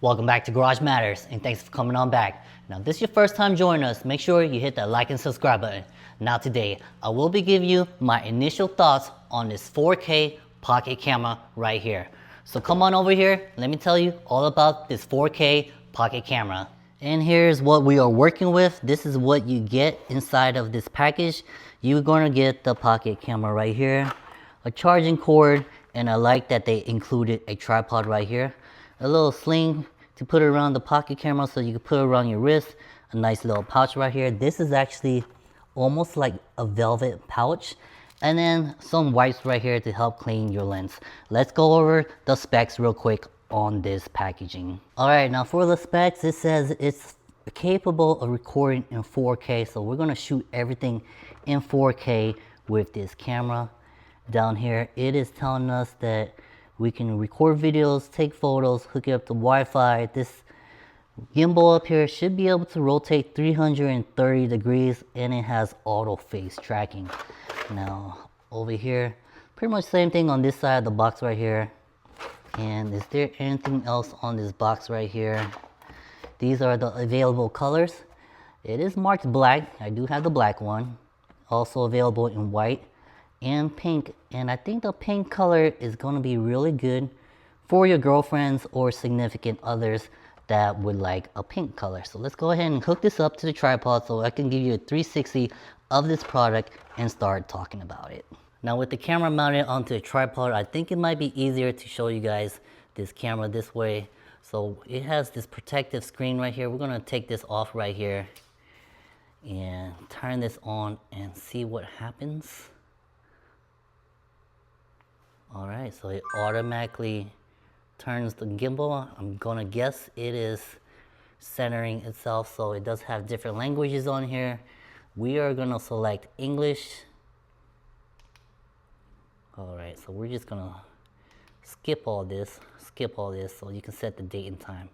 Welcome back to Garage Matters, and thanks for coming on back. Now, if this is your first time joining us, make sure you hit that like and subscribe button. Now today, I will be giving you my initial thoughts on this 4K pocket camera right here. So come on over here, let me tell you all about this 4K pocket camera. And here's what we are working with. This is what you get inside of this package. You're gonna get the pocket camera right here, a charging cord, and I like that they included a tripod right here. A little sling to put it around the pocket camera so you can put it around your wrist. A nice little pouch right here. This is actually almost like a velvet pouch. And then some wipes right here to help clean your lens. Let's go over the specs real quick on this packaging. Alright, now for the specs, it says it's capable of recording in 4K. So we're gonna shoot everything in 4K with this camera. Down here, it is telling us that we can record videos, take photos, hook it up to Wi-Fi. This gimbal up here should be able to rotate 330 degrees and it has auto face tracking. Now over here, pretty much same thing on this side of the box right here. And is there anything else on this box right here? These are the available colors. It is marked black. I do have the black one. Also available in white and pink, and I think the pink color is going to be really good for your girlfriends or significant others that would like a pink color. So let's go ahead and hook this up to the tripod so I can give you a 360 of this product and start talking about it. Now with the camera mounted onto a tripod, I think it might be easier to show you guys this camera this way. So it has this protective screen right here. We're going to take this off right here and turn this on and see what happens. Alright, so it automatically turns the gimbal. I'm gonna guess it is centering itself, so it does have different languages on here. We are gonna select English. Alright, so we're just gonna skip all this so you can set the date and time.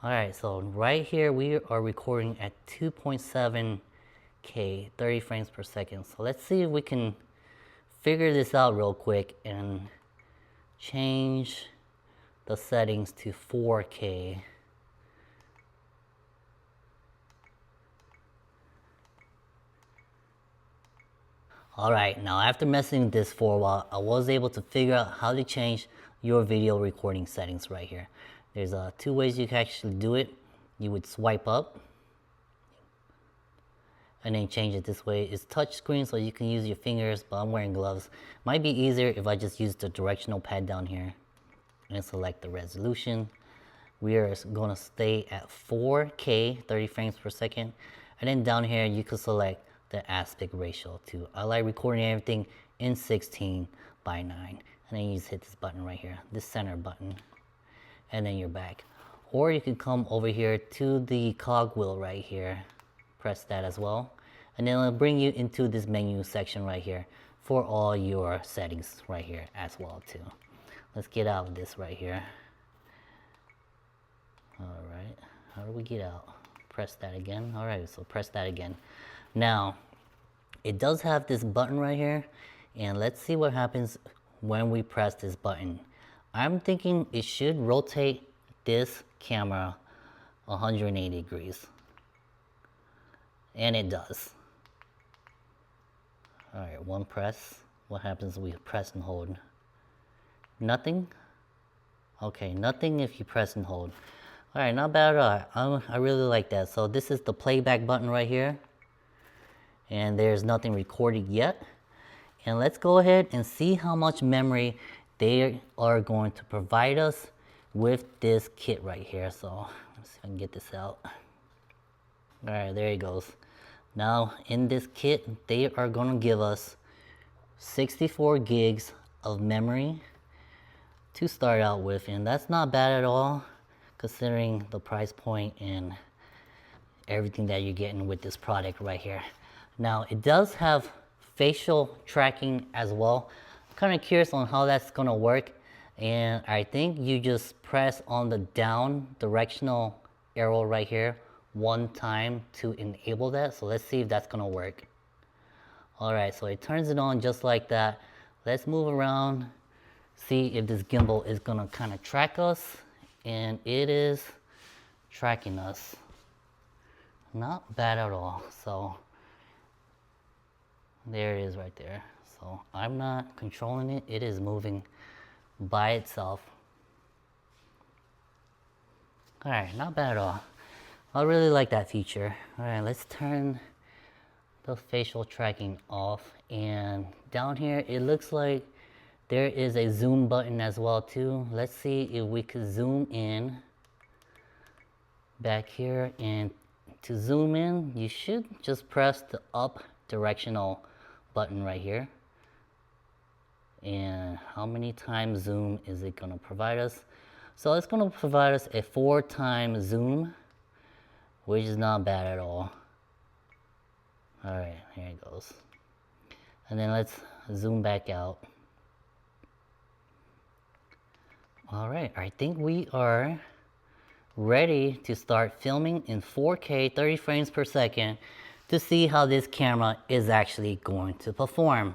Alright, so right here we are recording at 2.7K, 30 frames per second. So let's see if we can figure this out real quick and change the settings to 4K. Alright, now after messing with this for a while, I was able to figure out how to change your video recording settings right here. There's two ways you can actually do it. You would swipe up and then change it this way. It's touch screen, so you can use your fingers, but I'm wearing gloves. Might be easier if I just use the directional pad down here and select the resolution. We are gonna stay at 4K, 30 frames per second. And then down here, you can select the aspect ratio too. I like recording everything in 16:9. And then you just hit this button right here, this center button, and then you're back. Or you can come over here to the cogwheel right here, press that as well, and then it'll bring you into this menu section right here for all your settings right here as well too. Let's get out of this right here. Alright, how do we get out? Press that again. Alright, so press that again. Now, it does have this button right here, and let's see what happens when we press this button. I'm thinking it should rotate this camera 180 degrees. And it does. Alright, one press. What happens if we press and hold? Nothing? Okay, nothing if you press and hold. Alright, not bad at all. I really like that. So this is the playback button right here. And there's nothing recorded yet. And let's go ahead and see how much memory they are going to provide us with this kit right here. So let's see if I can get this out. Alright, there it goes. Now in this kit, they are going to give us 64 gigs of memory to start out with, and that's not bad at all considering the price point and everything that you're getting with this product right here. Now it does have facial tracking as well. I'm kind of curious on how that's going to work, and I think you just press on the down directional arrow right here one time to enable that. So let's see if that's gonna work. Alright, so it turns it on just like that. Let's move around, see if this gimbal is gonna kind of track us and it is tracking us. Not bad at all. So there it is right there. So I'm not controlling it, it is moving by itself. Alright, not bad at all. I really like that feature. Alright, let's turn the facial tracking off, and down here it looks like there is a zoom button as well too. Let's see if we could zoom in back here, and to zoom in you should just press the up directional button right here. And how many times zoom is it going to provide us? So it's going to provide us a 4-time zoom, which is not bad at all. Alright, here it goes. And then let's zoom back out. Alright, I think we are ready to start filming in 4K 30 frames per second to see how this camera is actually going to perform.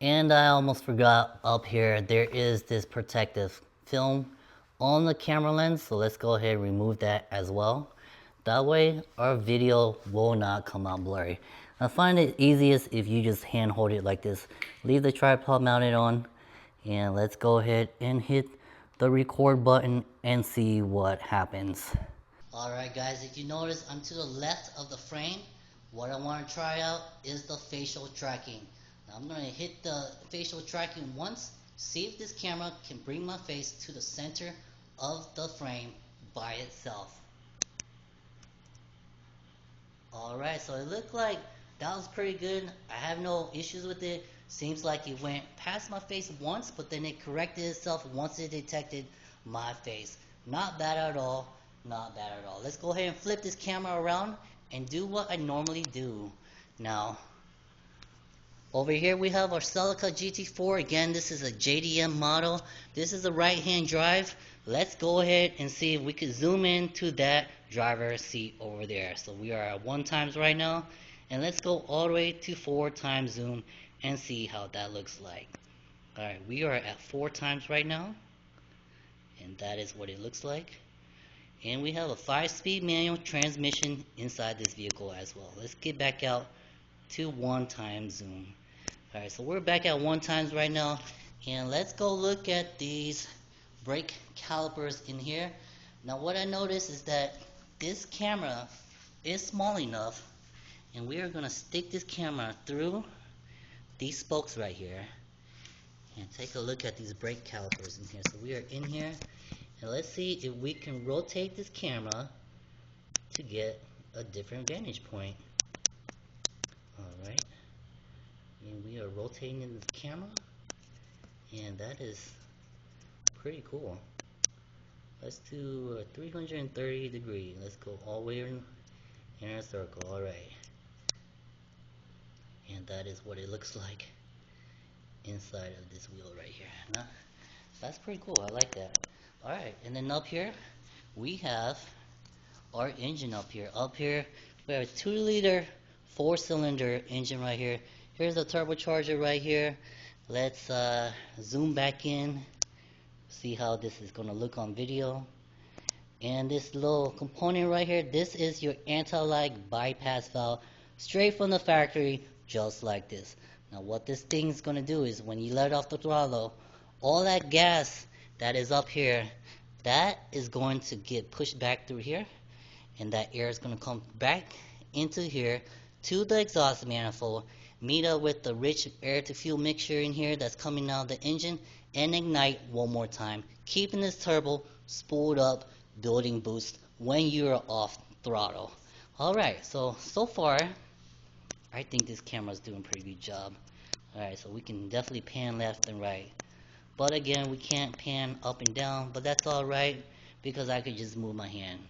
And I almost forgot, up here there is this protective film on the camera lens, so let's go ahead and remove that as well. That way our video will not come out blurry. I find it easiest if you just hand hold it like this. Leave the tripod mounted on, and let's go ahead and hit the record button and see what happens. Alright guys, if you notice I'm to the left of the frame. What I want to try out is the facial tracking. Now I'm going to hit the facial tracking once, see if this camera can bring my face to the center of the frame by itself. Alright, so it looked like that was pretty good. I have no issues with it. Seems like it went past my face once, but then it corrected itself once it detected my face. Not bad at all. Not bad at all. Let's go ahead and flip this camera around and do what I normally do. Now, over here we have our Celica GT4. Again, this is a JDM model. This is a right-hand drive. Let's go ahead and see if we can zoom into that driver's seat over there. So we are at 1x right now, and let's go all the way to 4x zoom and see how that looks like. Alright, we are at 4x right now, and that is what it looks like. And we have a 5-speed manual transmission inside this vehicle as well. Let's get back out to 1x zoom. Alright, so we're back at 1x right now, and let's go look at these brake calipers in here. Now what I noticed is that this camera is small enough, and we are going to stick this camera through these spokes right here and take a look at these brake calipers in here. So we are in here, and let's see if we can rotate this camera to get a different vantage point. Alright, and we are rotating in the camera, and that is pretty cool. Let's do 330 degrees. Let's go all the way in a circle. Alright, and that is what it looks like inside of this wheel right here. Now, that's pretty cool. I like that. Alright, and then up here we have our engine up here. Up here we have a 2-liter 4-cylinder engine right here. Here's the turbocharger right here. Let's zoom back in, see how this is going to look on video. And this little component right here, this is your anti-lag bypass valve, straight from the factory, just like this. Now what this thing is going to do is when you let off the throttle, all that gas that is up here, that is going to get pushed back through here, and that air is going to come back into here to the exhaust manifold, meet up with the rich air to fuel mixture in here that's coming out of the engine, and ignite one more time, keeping this turbo spooled up, building boost when you're off throttle. Alright, so far I think this camera's doing a pretty good job. Alright, so we can definitely pan left and right, but again we can't pan up and down, but that's alright because I could just move my hand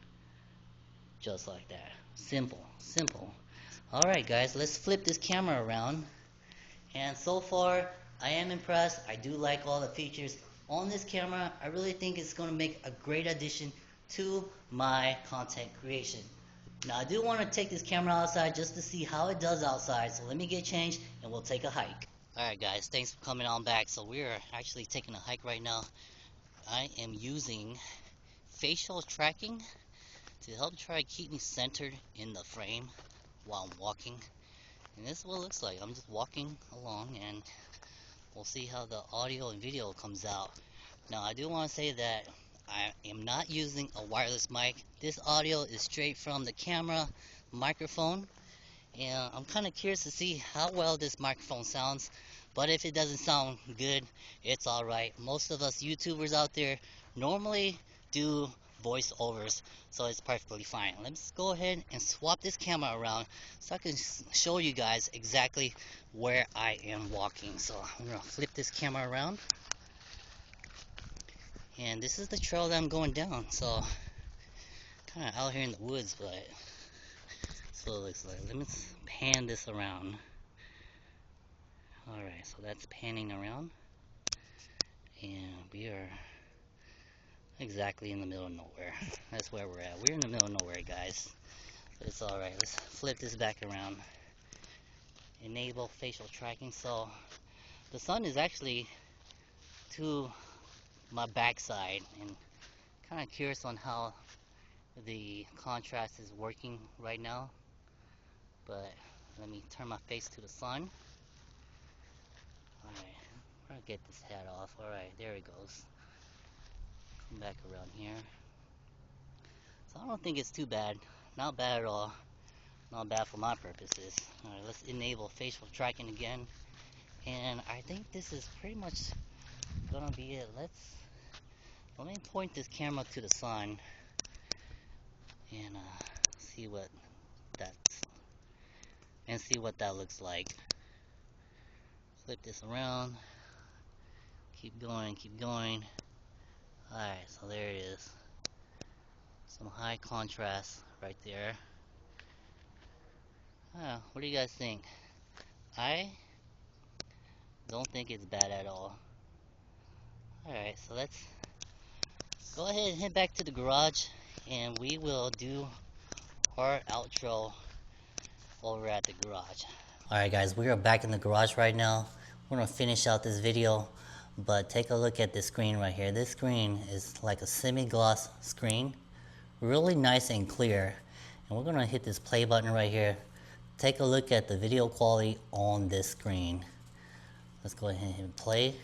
just like that. Simple. Alright guys, let's flip this camera around, and so far I am impressed. I do like all the features on this camera. I really think it's going to make a great addition to my content creation. Now I do want to take this camera outside just to see how it does outside, so let me get changed and we'll take a hike. Alright guys, thanks for coming on back. So we're actually taking a hike right now. I am using facial tracking to help try to keep me centered in the frame while I'm walking. And this is what it looks like. I'm just walking along, and we'll see how the audio and video comes out. Now, I do want to say that I am not using a wireless mic. This audio is straight from the camera microphone, and I'm kind of curious to see how well this microphone sounds. But if it doesn't sound good, it's alright. Most of us YouTubers out there normally do voiceovers, so it's perfectly fine. Let's go ahead and swap this camera around so I can show you guys exactly where I am walking. So I'm gonna flip this camera around, and this is the trail that I'm going down. So kind of out here in the woods, but so it looks like. Let me pan this around. Alright, so that's panning around, and we are exactly in the middle of nowhere. That's where we're at. We're in the middle of nowhere, guys. But it's alright. Let's flip this back around. Enable facial tracking. So the sun is actually to my backside, and kind of curious on how the contrast is working right now. But let me turn my face to the sun. Alright, I'm gonna get this hat off. Alright, there it goes. Come back around here. So I don't think it's too bad. Not bad at all. Not bad for my purposes. Alright, let's enable facial tracking again. And I think this is pretty much gonna be it. Let me point this camera to the sun and see what that looks like. Flip this around. Keep going, keep going. Alright, so there it is. Some high contrast right there. What do you guys think? I don't think it's bad at all. Alright, so let's go ahead and head back to the garage, and we will do our outro over at the garage. Alright guys, we are back in the garage right now. We're gonna finish out this video, but take a look at this screen right here. This screen is like a semi-gloss screen, really nice and clear. And we're gonna hit this play button right here. Take a look at the video quality on this screen. Let's go ahead and hit play.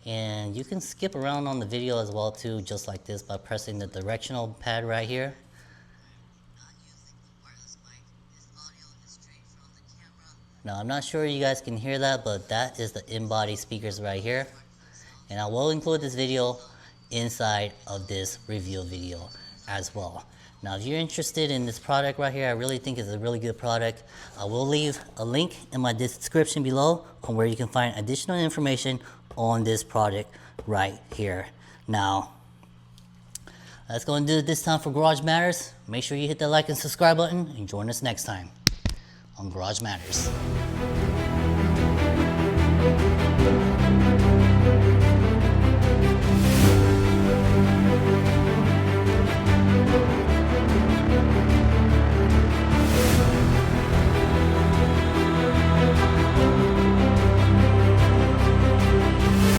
And you can skip around on the video as well too, just like this, by pressing the directional pad right here. Now I'm not sure you guys can hear that, but that is the in-body speakers right here. And I will include this video inside of this review video as well. Now if you're interested in this product right here, I really think it's a really good product. I will leave a link in my description below on where you can find additional information on this product right here. Now, that's going to do it this time for Garage Matters. Make sure you hit that like and subscribe button and join us next time on Garage Matters.